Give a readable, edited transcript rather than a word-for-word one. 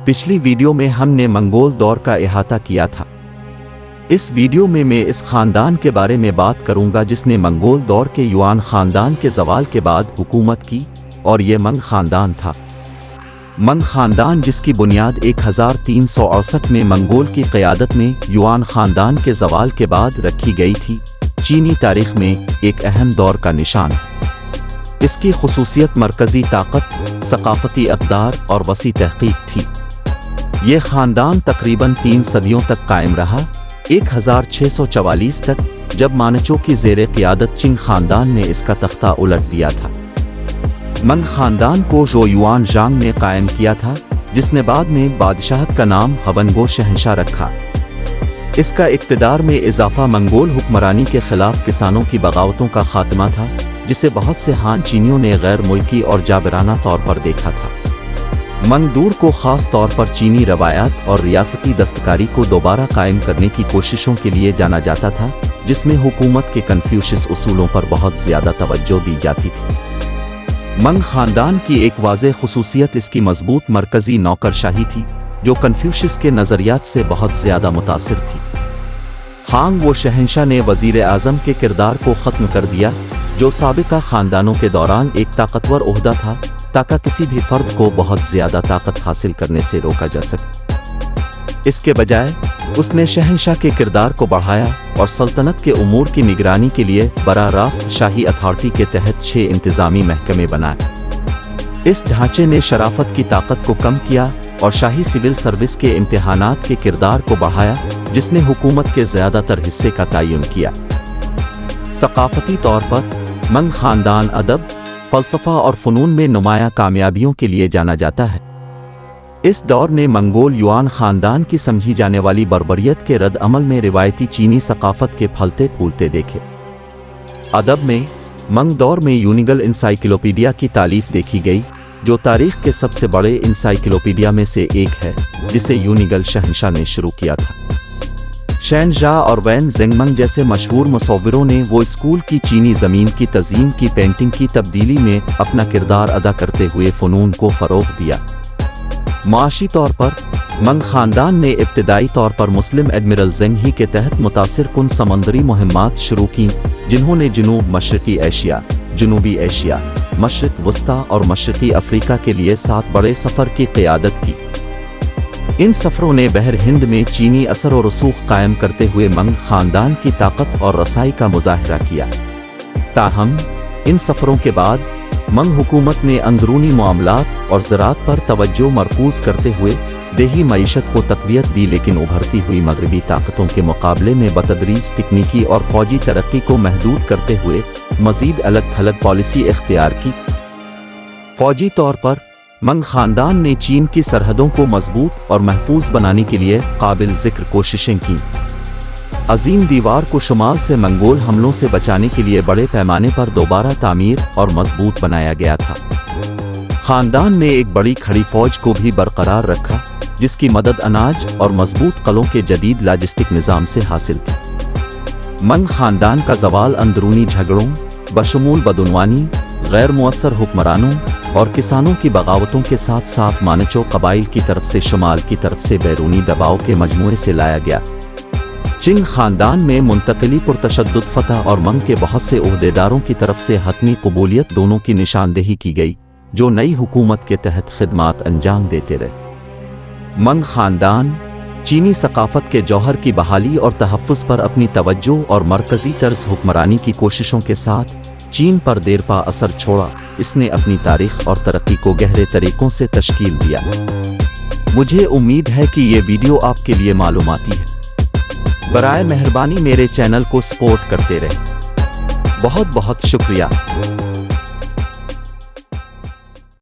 पिछली वीडियो में हमने मंगोल दौर का इहाता किया था। इस वीडियो में मैं इस खानदान के बारे में बात करूंगा जिसने मंगोल दौर के युआन खानदान के ज़वाल के बाद हुकूमत की, और ये मंग खानदान था। मंग खानदान जिसकी बुनियाद 1368 में मंगोल की क़यादत में युआन खानदान के ज़वाल के बाद रखी गई थी, चीनी तारीख़ में एक अहम दौर का निशान है। इसकी खुसूसियत मरकज़ी ताकत, सकाफ़ती अक़दार और वसी तहक़ीक़ थी। ये ख़ानदान तकरीबन 3 सदियों तक कायम रहा, 1644 तक, जब मानचो की ज़ेरे क़यादत चिंग ख़ानदान ने इसका तख्ता उलट दिया था। मंग ख़ानदान को ज़ो युआन ज़ांग ने कायम किया था, जिसने बाद में बादशाहत का नाम हवनगो शहंशाह रखा। इसका इक़्तिदार में इजाफ़ा मंगोल हुक्मरानी के ख़िलाफ़ किसानों की बगावतों का ख़ात्मा था, जिसे बहुत से हान चीनियों ने गैर मुल्की और जाबिराना तौर पर देखा था। मंगदूर को ख़ास तौर पर चीनी रवायात और रियासती दस्तकारी को दोबारा कायम करने की कोशिशों के लिए जाना जाता था, जिसमें हुकूमत के कन्फ्यूशियस उसूलों पर बहुत ज़्यादा तवज्जो दी जाती थी। मंग ख़ानदान की एक वाज़ेह खुसूसियत इसकी मजबूत मरकज़ी नौकरशाही थी, जो कन्फ्यूशियस के नज़रियात से बहुत ज़्यादा मुतासिर थी। हांग वो शहंशाह ने वज़ीर आज़म के किरदार को ख़त्म कर दिया, जो साबिक़ा ख़ानदानों के दौरान एक ताकतवर ओहदा था, ताकि किसी भी फ़र्द को बहुत ज़्यादा ताकत हासिल करने से रोका जा सके। इसके बजाय उसने शहंशाह के किरदार को बढ़ाया और सल्तनत के उमूर की निगरानी के लिए बराह रास्त शाही अथॉरिटी के तहत 6 इंतज़ामी महकमे बनाए। इस ढांचे ने शराफत की ताकत को कम किया और शाही सिविल सर्विस के इम्तिहानात के किरदार को बढ़ाया, जिसने हुकूमत के ज़्यादातर हिस्से का तयन किया। सकाफ़ती तौर पर मंग ख़ानदान अदब, फ़लसफ़ा और फ़नून में नुमायाँ कामयाबियों के लिए जाना जाता है। इस दौर ने मंगोल युआन ख़ानदान की समझी जाने वाली बर्बरियत के रद्द अमल में रिवायती चीनी सकाफ़त के फलते फूलते देखे। अदब में मंग दौर में यूनिगल इंसाइक्लोपीडिया की तालीफ़ देखी गई, जो तारीख़ के सबसे बड़े इंसाइक्लोपीडिया में से एक है, जिसे यूनिगल शहंशाह ने शुरू किया था। शहंशाह और वैन ज़ेंगमंग जैसे मशहूर मुसव्विरों ने वो स्कूल की चीनी ज़मीन की तज़यीन की पेंटिंग की तब्दीली में अपना किरदार अदा करते हुए फ़नून को फ़रोग़ दिया। माशी तौर पर मंग ख़ानदान ने इब्तिदाई तौर पर मुस्लिम एडमिरल ज़ेंग ही के तहत मुतासिर कुन समंदरी मुहिम्मात शुरू की, जिन्होंने जनूब मशरक़ी एशिया, जनूबी एशिया, मशरिक़ वस्ता और मशरक़ी अफ्रीका के लिए 7 बड़े सफ़र की क़यादत की। इन सफ़रों ने बहर हिंद में चीनी असर और रसूख कायम करते हुए मंग ख़ानदान की ताकत और रसाई का मुज़ाहिरा किया। ताहम इन सफ़रों के बाद मंग हुकूमत ने अंदरूनी मामलात और ज़राअत पर तवज्जो मरकूज़ करते हुए देही मईशत को तक़वियत दी, लेकिन उभरती हुई मगरबी ताकतों के मुकाबले में बतदरीज तकनीकी और फ़ौजी तरक्की को महदूद करते हुए मज़ीद अलग थलग पॉलिसी इख्तियार की। फ़ौजी तौर पर मंग ख़ानदान ने चीन की सरहदों को मजबूत और महफूज बनाने के लिए काबिल ज़िक्र कोशिशें की। अजीम दीवार को शुमाल से मंगोल हमलों से बचाने के लिए बड़े पैमाने पर दोबारा तामीर और मजबूत बनाया गया था। ख़ानदान ने एक बड़ी खड़ी फ़ौज को भी बरकरार रखा, जिसकी मदद अनाज और मजबूत क़लों के जदीद लॉजिस्टिक निज़ाम से हासिल थी। मंग ख़ानदान का ज़वाल अंदरूनी झगड़ों, बशमूल बदउनवानी, गैर मुअस्सर हुक्मरानों और किसानों की बगावतों के साथ साथ मानचो कबाइल की तरफ से शुमाल की तरफ से बैरूनी दबाव के मजमूए से लाया गया। चिंग ख़ानदान में मुंतकिली पुरतशद्दुद फ़तह और मंग के बहुत से ओहदेदारों की तरफ से हतमी कबूलियत दोनों की निशानदेही की गई, जो नई हुकूमत के तहत खिदमात अंजाम देते रहे। मंग ख़ानदान चीनी सकाफ़त के जौहर की बहाली और तहफ़्फ़ुज़ पर अपनी तवज्जो और मरकज़ी तर्ज़ हुक्मरानी की कोशिशों के साथ चीन पर देरपा असर छोड़ा। इसने अपनी तारीख़ और तरक्की को गहरे तरीक़ों से तश्कील दिया। मुझे उम्मीद है कि ये वीडियो आपके लिए मालूमाती है। बराए मेहरबानी मेरे चैनल को सपोर्ट करते रहें। बहुत बहुत शुक्रिया।